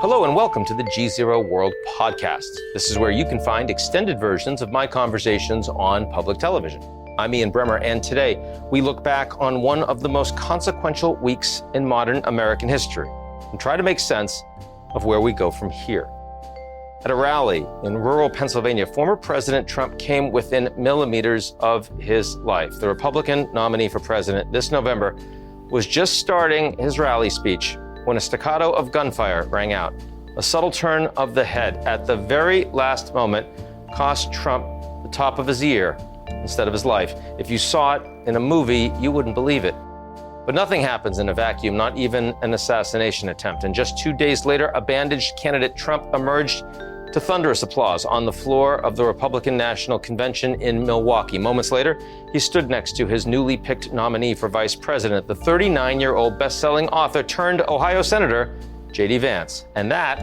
Hello and welcome to the GZERO World Podcast. This is where you can find extended versions of my conversations on public television. I'm Ian Bremmer, and today we look back on one of the most consequential weeks in modern American history and try to make sense of where we go from here. At a rally in rural Pennsylvania, former President Trump came within millimeters of his life. The Republican nominee for president this November was just starting his rally speech when a staccato of gunfire rang out. A subtle turn of the head at the very last moment cost Trump the top of his ear instead of his life. If you saw it in a movie, you wouldn't believe it. But nothing happens in a vacuum, not even an assassination attempt. And just 2 days later, a bandaged candidate Trump emerged to thunderous applause on the floor of the Republican National Convention in Milwaukee. Moments later, he stood next to his newly picked nominee for vice president, the 39-year-old best-selling author turned Ohio Senator, J.D. Vance. And that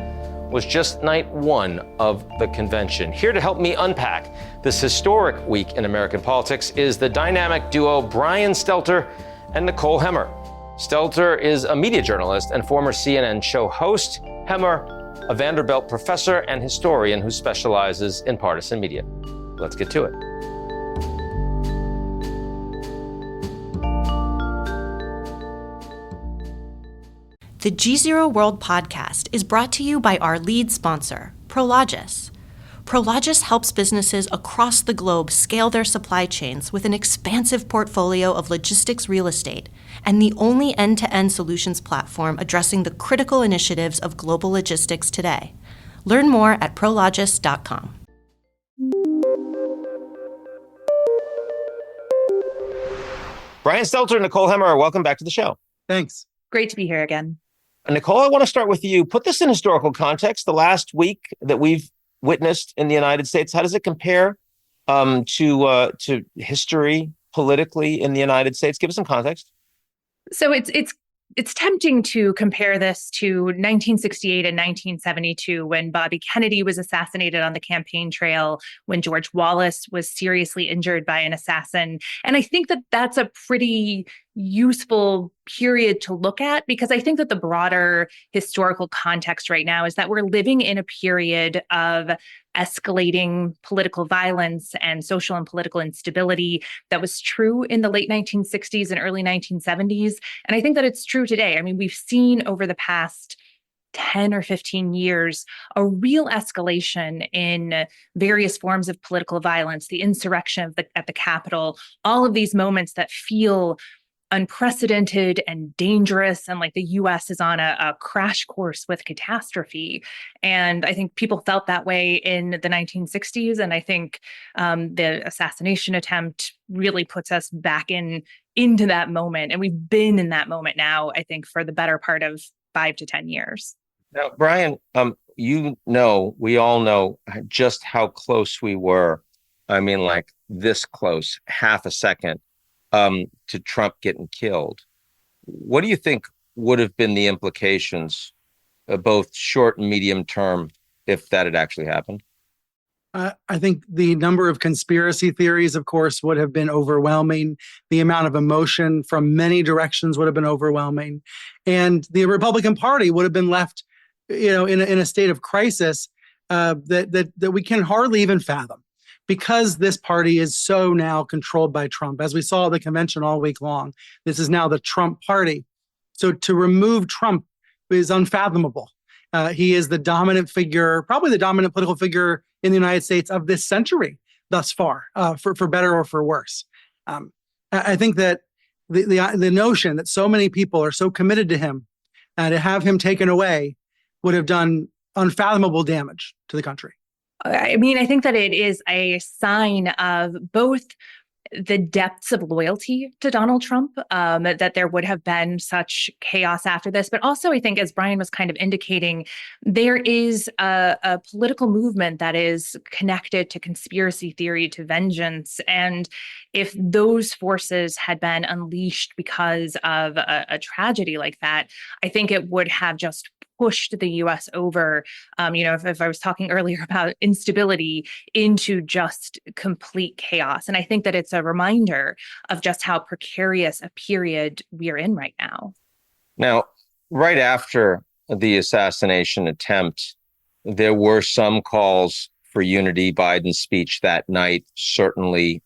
was just night one of the convention. Here to help me unpack this historic week in American politics is the dynamic duo Brian Stelter and Nicole Hemmer. Stelter is a media journalist and former CNN show host. Hemmer, a Vanderbilt professor and historian who specializes in partisan media. Let's get to it. The GZERO World Podcast is brought to you by our lead sponsor, Prologis. Prologis helps businesses across the globe scale their supply chains with an expansive portfolio of logistics real estate and the only end-to-end solutions platform addressing the critical initiatives of global logistics today. Learn more at prologis.com. Brian Stelter and Nicole Hemmer, welcome back to the show. Thanks. Great to be here again. Nicole, I want to start with you. Put this in historical context. The last week that we've witnessed in the United States, how does it compare to history politically in the United States? Give us some context. So it's tempting to compare this to 1968 and 1972 when Bobby Kennedy was assassinated on the campaign trail, when George Wallace was seriously injured by an assassin. And I think that that's a pretty useful period to look at, because I think that the broader historical context right now is that we're living in a period of escalating political violence and social and political instability that was true in the late 1960s and early 1970s. And I think that it's true today. I mean, we've seen over the past 10 or 15 years, a real escalation in various forms of political violence, the insurrection at the Capitol, all of these moments that feel unprecedented and dangerous, and like the U.S. is on a crash course with catastrophe. And I think people felt that way in the 1960s. And I think the assassination attempt really puts us back into that moment. And we've been in that moment now, I think, for the better part of 5 to 10 years. Now, Brian, we all know just how close we were. I mean, like this close, half a second. To Trump getting killed. What do you think would have been the implications, both short and medium term, if that had actually happened? I think the number of conspiracy theories, of course, would have been overwhelming. The amount of emotion from many directions would have been overwhelming. And the Republican Party would have been left, in a state of crisis that we can hardly even fathom, because this party is so now controlled by Trump. As we saw at the convention all week long, this is now the Trump party. So to remove Trump is unfathomable. He is the dominant figure, probably the dominant political figure in the United States of this century thus far, for better or for worse. I think that the notion that so many people are so committed to him, to have him taken away would have done unfathomable damage to the country. I mean, I think that it is a sign of both the depths of loyalty to Donald Trump, that there would have been such chaos after this. But also, I think, as Brian was kind of indicating, there is a political movement that is connected to conspiracy theory, to vengeance. And if those forces had been unleashed because of a tragedy like that, I think it would have just pushed the U.S. over, if I was talking earlier about instability, into just complete chaos. And I think that it's a reminder of just how precarious a period we are in right now. Now, right after the assassination attempt, there were some calls for unity. Biden's speech that night certainly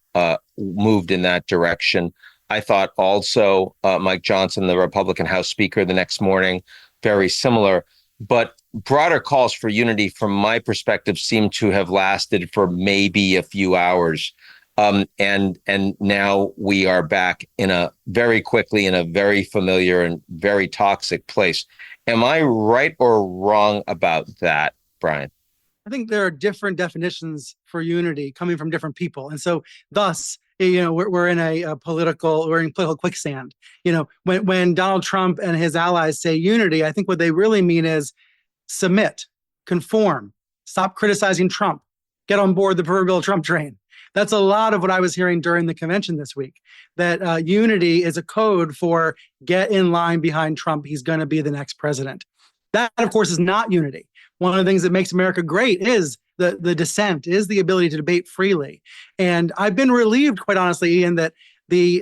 moved in that direction. I thought also Mike Johnson, the Republican House Speaker, the next morning, very similar. But broader calls for unity, from my perspective, seem to have lasted for maybe a few hours. And now we are back in a very very familiar and very toxic place. Am I right or wrong about that, Brian? I think there are different definitions for unity coming from different people. And so thus, we're in political quicksand. When Donald Trump and his allies say unity, I think what they really mean is submit, conform, stop criticizing Trump, get on board the proverbial Trump train. That's a lot of what I was hearing during the convention this week, that unity is a code for get in line behind Trump. He's going to be the next president. That, of course, is not unity. One of the things that makes America great is the dissent, is the ability to debate freely. And I've been relieved, quite honestly, Ian, that the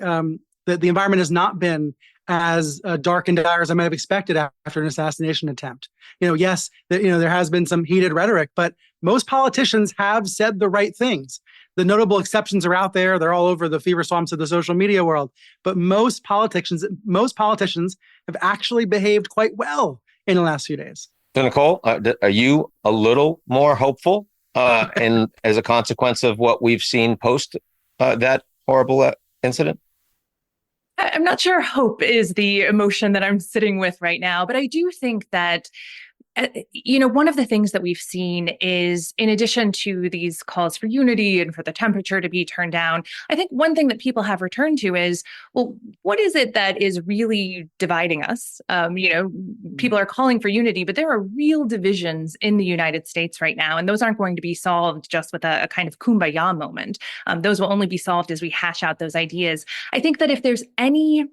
environment has not been as dark and dire as I might have expected after an assassination attempt. Yes, there has been some heated rhetoric, but most politicians have said the right things. The notable exceptions are out there. They're all over the fever swamps of the social media world. But most politicians have actually behaved quite well in the last few days. So, Nicole, are you a little more hopeful and as a consequence of what we've seen post that horrible incident? I'm not sure hope is the emotion that I'm sitting with right now, but I do think that one of the things that we've seen is, in addition to these calls for unity and for the temperature to be turned down, I think one thing that people have returned to is, well, what is it that is really dividing us? People are calling for unity, but there are real divisions in the United States right now, and those aren't going to be solved just with a kind of kumbaya moment. Those will only be solved as we hash out those ideas. I think that if there's any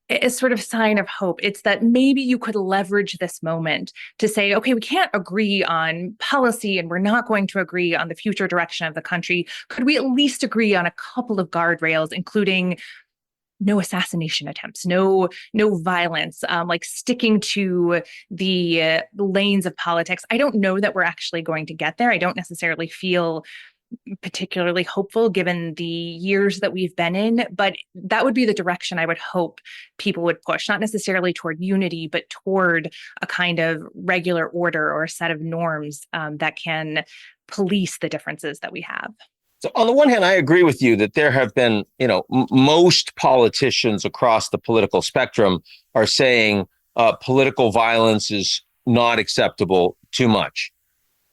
a sort of sign of hope, it's that maybe you could leverage this moment to say, okay, we can't agree on policy and we're not going to agree on the future direction of the country. Could we at least agree on a couple of guardrails, including no assassination attempts, no violence, like sticking to the lanes of politics? I don't know that we're actually going to get there. I don't necessarily feel particularly hopeful given the years that we've been in, but that would be the direction I would hope people would push, not necessarily toward unity, but toward a kind of regular order or a set of norms that can police the differences that we have. So on the one hand, I agree with you that there have been, most politicians across the political spectrum are saying political violence is not acceptable, too much.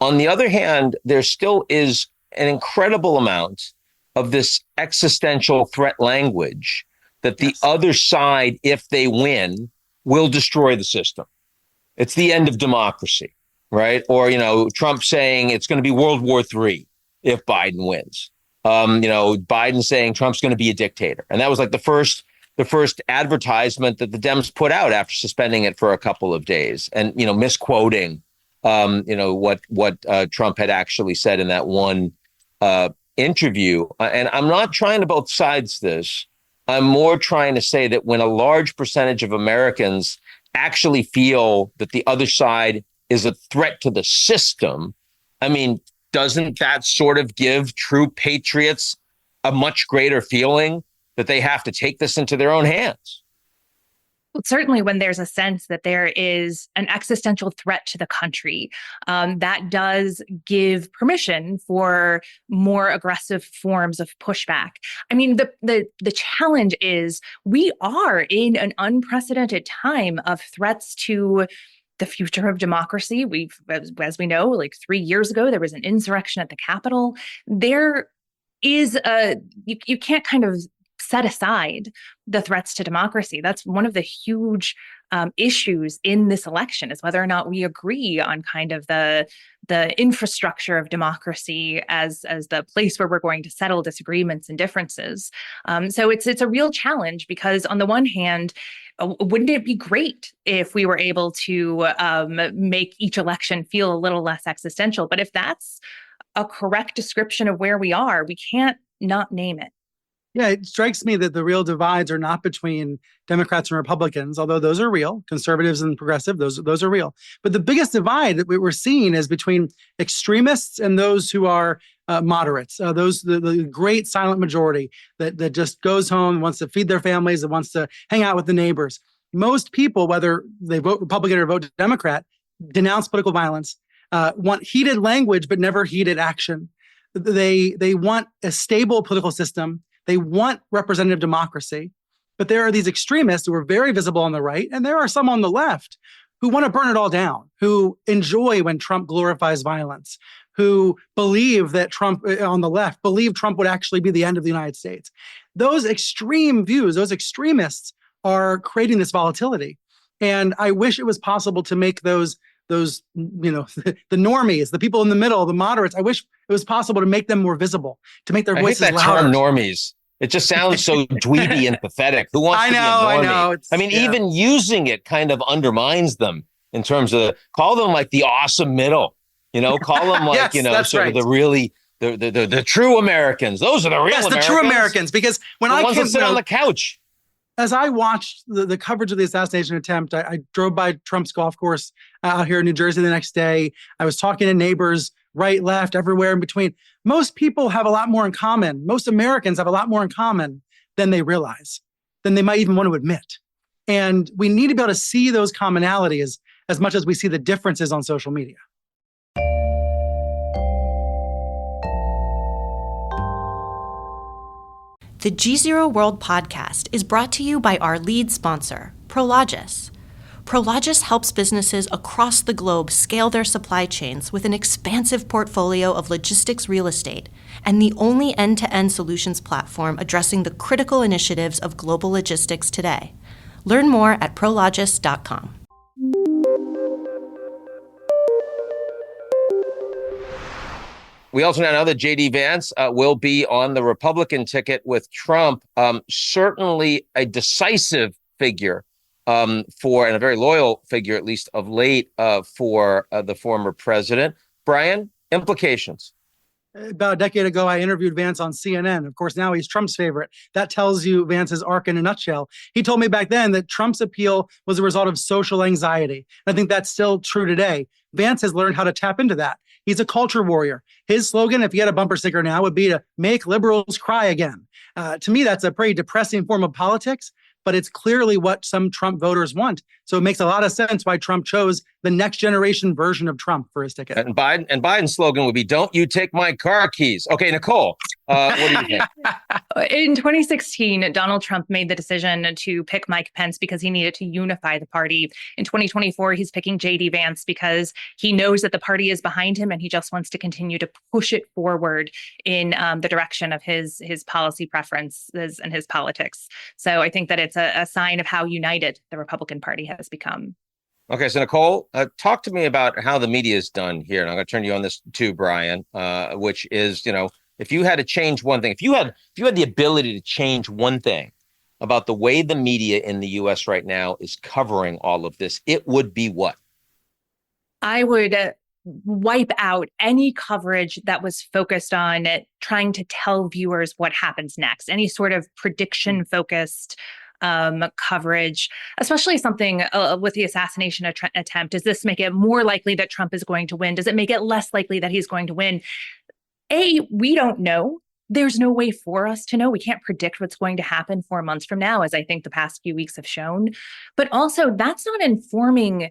On the other hand, there still is an incredible amount of this existential threat language that the other side, if they win, will destroy the system. It's the end of democracy, right? Or, Trump saying it's going to be World War III if Biden wins. Biden saying Trump's going to be a dictator. And that was like the first advertisement that the Dems put out after suspending it for a couple of days and, misquoting what Trump had actually said in that one interview. And I'm not trying to both sides this. I'm more trying to say that when a large percentage of Americans actually feel that the other side is a threat to the system, doesn't that sort of give true patriots a much greater feeling that they have to take this into their own hands? Well, certainly when there's a sense that there is an existential threat to the country, that does give permission for more aggressive forms of pushback. The challenge is we are in an unprecedented time of threats to the future of democracy. As we know, like 3 years ago, there was an insurrection at the Capitol. There is you can't kind of set aside the threats to democracy. That's one of the huge issues in this election, is whether or not we agree on kind of the infrastructure of democracy as the place where we're going to settle disagreements and differences. So it's a real challenge, because on the one hand, wouldn't it be great if we were able to make each election feel a little less existential? But if that's a correct description of where we are, we can't not name it. Yeah, it strikes me that the real divides are not between Democrats and Republicans, although those are real. Conservatives and progressive, those are real. But the biggest divide that we're seeing is between extremists and those who are moderates. The great silent majority that just goes home, wants to feed their families, and wants to hang out with the neighbors. Most people, whether they vote Republican or vote Democrat, denounce political violence, want heated language but never heated action. They want a stable political system. They want representative democracy, but there are these extremists who are very visible on the right, and there are some on the left who want to burn it all down, who enjoy when Trump glorifies violence, who believe that Trump, on the left, believe Trump would actually be the end of the United States. Those extreme views, those extremists are creating this volatility. And I wish it was possible to make those the normies, the people in the middle, the moderates, I wish it was possible to make them more visible, to make their voices louder. I hate that term normies. It just sounds so dweeby and pathetic. Who wants to be a normie? I know. Even using it kind of undermines them in terms of, call them like the awesome middle, call them like, yes, sort right. of the really, the true Americans. Those are the real Americans. Yes, the true Americans, because when the ones that sit on the couch. As I watched the coverage of the assassination attempt, I drove by Trump's golf course out here in New Jersey the next day. I was talking to neighbors, right, left, everywhere in between. Most people have a lot more in common. Most Americans have a lot more in common than they realize, than they might even want to admit. And we need to be able to see those commonalities as much as we see the differences on social media. The GZERO World Podcast is brought to you by our lead sponsor, Prologis. Prologis helps businesses across the globe scale their supply chains with an expansive portfolio of logistics real estate and the only end-to-end solutions platform addressing the critical initiatives of global logistics today. Learn more at prologis.com. We also now know that J.D. Vance will be on the Republican ticket with Trump, certainly a decisive figure and a very loyal figure, at least of late, for the former president. Brian, implications? About a decade ago, I interviewed Vance on CNN. Of course, now he's Trump's favorite. That tells you Vance's arc in a nutshell. He told me back then that Trump's appeal was a result of social anxiety. I think that's still true today. Vance has learned how to tap into that. He's a culture warrior. His slogan, if he had a bumper sticker now, would be to make liberals cry again. To me, that's a pretty depressing form of politics, but it's clearly what some Trump voters want. So it makes a lot of sense why Trump chose the next generation version of Trump for his ticket. And Biden's slogan would be, "Don't you take my car keys." Okay, Nicole, what do you think? In 2016, Donald Trump made the decision to pick Mike Pence because he needed to unify the party. In 2024, he's picking J.D. Vance because he knows that the party is behind him and he just wants to continue to push it forward in the direction of his policy preferences and his politics. So I think that it's a sign of how united the Republican Party has become. Okay, so Nicole, talk to me about how the media is done here. And I'm going to turn you on this too, Brian, which is, if you had to change one thing, if you had the ability to change one thing about the way the media in the U.S. right now is covering all of this, it would be what? I would wipe out any coverage that was focused on trying to tell viewers what happens next, any sort of prediction-focused coverage, especially something with the assassination attempt. Does this make it more likely that Trump is going to win? Does it make it less likely that he's going to win? We don't know. There's no way for us to know. We can't predict what's going to happen 4 months from now, as I think the past few weeks have shown. But also, that's not informing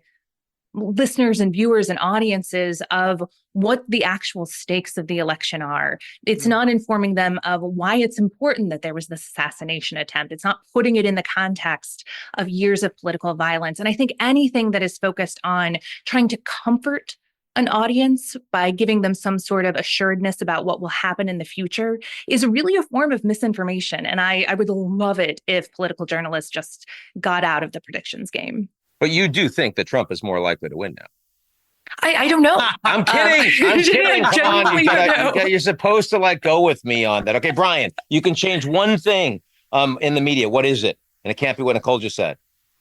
listeners and viewers and audiences of what the actual stakes of the election are. It's not informing them of why it's important that there was this assassination attempt. It's not putting it in the context of years of political violence. And I think anything that is focused on trying to comfort an audience by giving them some sort of assuredness about what will happen in the future is really a form of misinformation. And I would love it if political journalists just got out of the predictions game. But you do think that Trump is more likely to win now? I don't know. I'm kidding. I'm kidding. Come on. You're supposed to go with me on that. Okay, Brian, you can change one thing in the media. What is it? And it can't be what Nicole just said.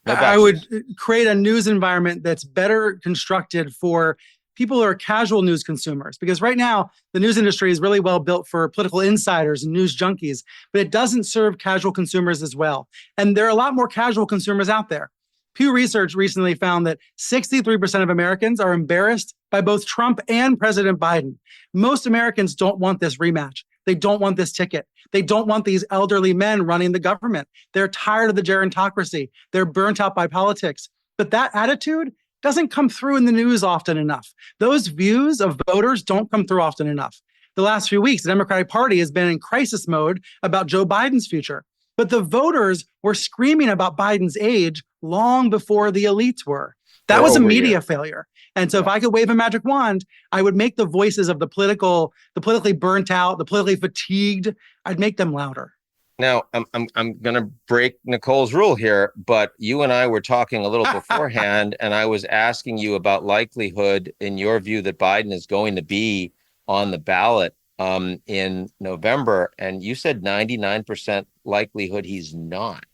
I would create a news environment that's better constructed for people who are casual news consumers, because right now the news industry is really well built for political insiders and news junkies, but it doesn't serve casual consumers as well. And there are a lot more casual consumers out there. Pew Research recently found that 63% of Americans are embarrassed by both Trump and President Biden. Most Americans don't want this rematch. They don't want this ticket. They don't want these elderly men running the government. They're tired of the gerontocracy. They're burnt out by politics. But that attitude doesn't come through in the news often enough. Those views of voters don't come through often enough. The last few weeks, the Democratic Party has been in crisis mode about Joe Biden's future. But the voters were screaming about Biden's age long before the elites were. That was a media failure. And so if I could wave a magic wand, I would make the voices of the politically burnt out, the politically fatigued, I'd make them louder. Now, I'm going to break Nicole's rule here, but you and I were talking a little beforehand, and I was asking you about likelihood, in your view, that Biden is going to be on the ballot in November, and you said 99% likelihood he's not.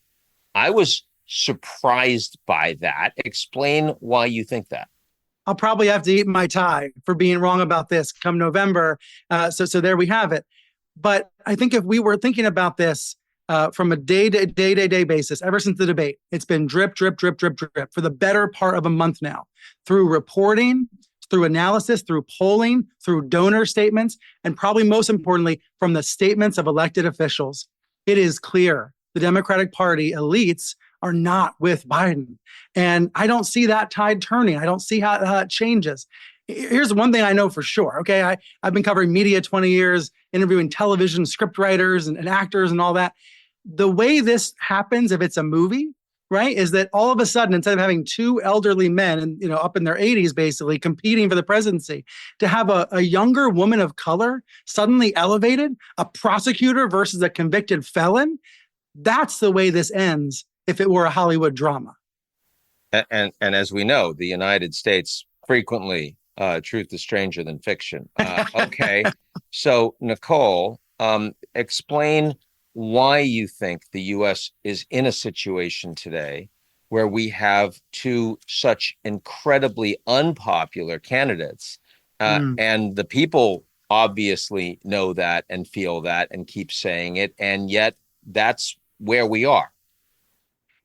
I was surprised by that. Explain why you think that. I'll probably have to eat my tie for being wrong about this come November. So there we have it. But I think if we were thinking about this from a day-to-day basis, ever since the debate, it's been drip, drip, drip, drip, drip for the better part of a month now, through reporting, through analysis, through polling, through donor statements, and probably most importantly, from the statements of elected officials. It is clear the Democratic Party elites are not with Biden. And I don't see that tide turning. I don't see how it changes. Here's one thing I know for sure, okay? I've been covering media 20 years, interviewing television script writers and actors and all that. The way this happens, if it's a movie, right, is that all of a sudden, instead of having two elderly men and up in their 80s basically competing for the presidency, to have a younger woman of color suddenly elevated, a prosecutor versus a convicted felon, that's the way this ends if it were a Hollywood drama. And as we know, the United States frequently, truth is stranger than fiction. Okay, so Nicole, explain why you think the U.S. is in a situation today where we have two such incredibly unpopular candidates, and the people obviously know that and feel that and keep saying it, and yet that's where we are.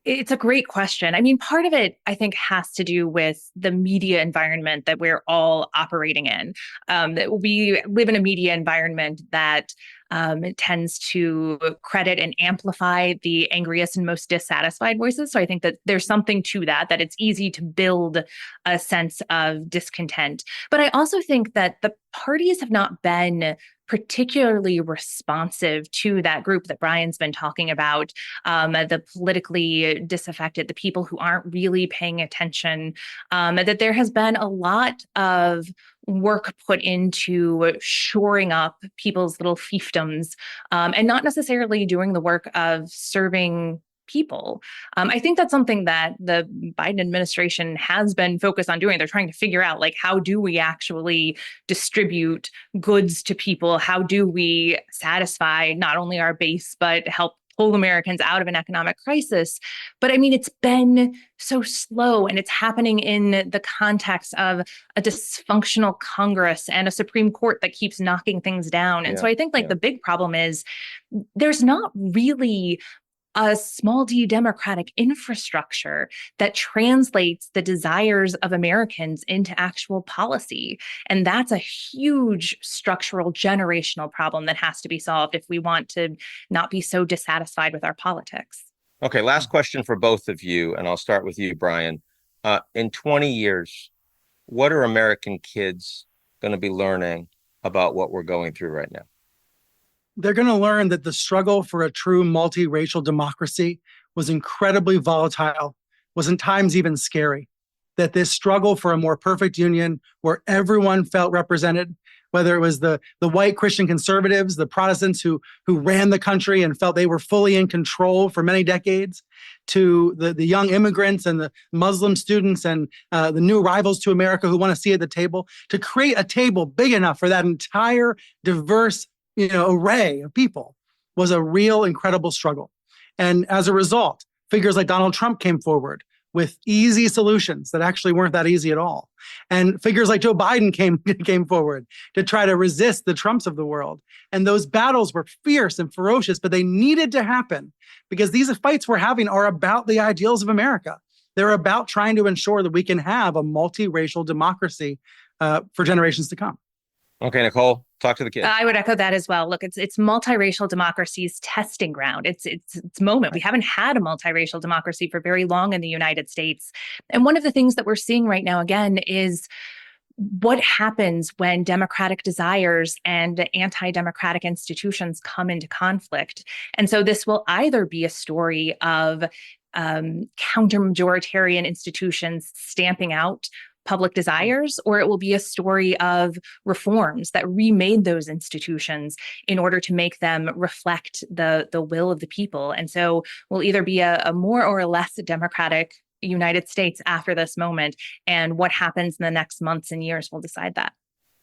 It's a great question. I mean, part of it, I think, has to do with the media environment that we're all operating in. That we live in a media environment that it tends to credit and amplify the angriest and most dissatisfied voices. So I think that there's something to that it's easy to build a sense of discontent. But I also think that the parties have not been particularly responsive to that group that Brian's been talking about, the politically disaffected, the people who aren't really paying attention, that there has been a lot of work put into shoring up people's little fiefdoms, and not necessarily doing the work of serving people. I think that's something that the Biden administration has been focused on doing. They're trying to figure out, how do we actually distribute goods to people? How do we satisfy not only our base, but help pull Americans out of an economic crisis? But I mean, it's been so slow, and it's happening in the context of a dysfunctional Congress and a Supreme Court that keeps knocking things down. And so I think the big problem is there's not really a small d democratic infrastructure that translates the desires of Americans into actual policy. And that's a huge structural generational problem that has to be solved if we want to not be so dissatisfied with our politics. Okay, last question for both of you, and I'll start with you, Brian. In 20 years, what are American kids going to be learning about what we're going through right now? They're going to learn that the struggle for a true multiracial democracy was incredibly volatile, was at times even scary. That this struggle for a more perfect union where everyone felt represented, whether it was the white Christian conservatives, the Protestants who ran the country and felt they were fully in control for many decades, to the young immigrants and the Muslim students and the new arrivals to America who want to see at the table, to create a table big enough for that entire diverse array of people was a real incredible struggle. And as a result, figures like Donald Trump came forward with easy solutions that actually weren't that easy at all. And figures like Joe Biden came forward to try to resist the Trumps of the world. And those battles were fierce and ferocious, but they needed to happen because these fights we're having are about the ideals of America. They're about trying to ensure that we can have a multiracial democracy for generations to come. Okay, Nicole, talk to the kids. I would echo that as well. Look, it's multiracial democracy's testing ground. It's moment. We haven't had a multiracial democracy for very long in the United States. And one of the things that we're seeing right now, again, is what happens when democratic desires and anti-democratic institutions come into conflict. And so this will either be a story of counter-majoritarian institutions stamping out public desires, or it will be a story of reforms that remade those institutions in order to make them reflect the will of the people. And so we'll either be a more or less democratic United States after this moment, and what happens in the next months and years will decide that.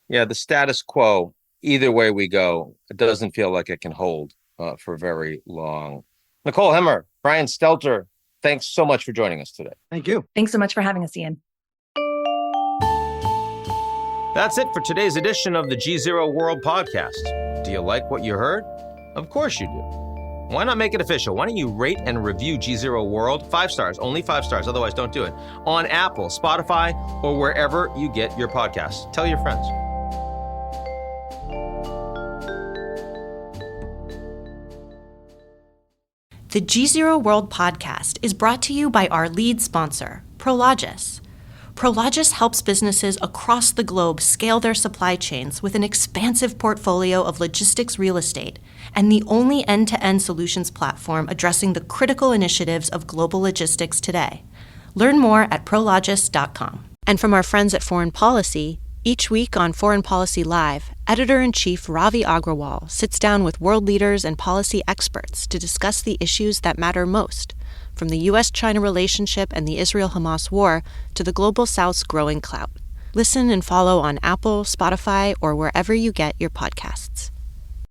Yeah, the status quo, either way we go, it doesn't feel like it can hold for very long. Nicole Hemmer, Brian Stelter, thanks so much for joining us today. Thank you. Thanks so much for having us, Ian. That's it for today's edition of the GZERO World Podcast. Do you like what you heard? Of course you do. Why not make it official? Why don't you rate and review GZERO World? 5 stars, only 5 stars, otherwise don't do it. On Apple, Spotify, or wherever you get your podcasts. Tell your friends. The GZERO World Podcast is brought to you by our lead sponsor, Prologis. Prologis helps businesses across the globe scale their supply chains with an expansive portfolio of logistics real estate and the only end-to-end solutions platform addressing the critical initiatives of global logistics today. Learn more at prologis.com. And from our friends at Foreign Policy, each week on Foreign Policy Live, Editor-in-Chief Ravi Agrawal sits down with world leaders and policy experts to discuss the issues that matter most, from the U.S.-China relationship and the Israel-Hamas war to the Global South's growing clout. Listen and follow on Apple, Spotify, or wherever you get your podcasts.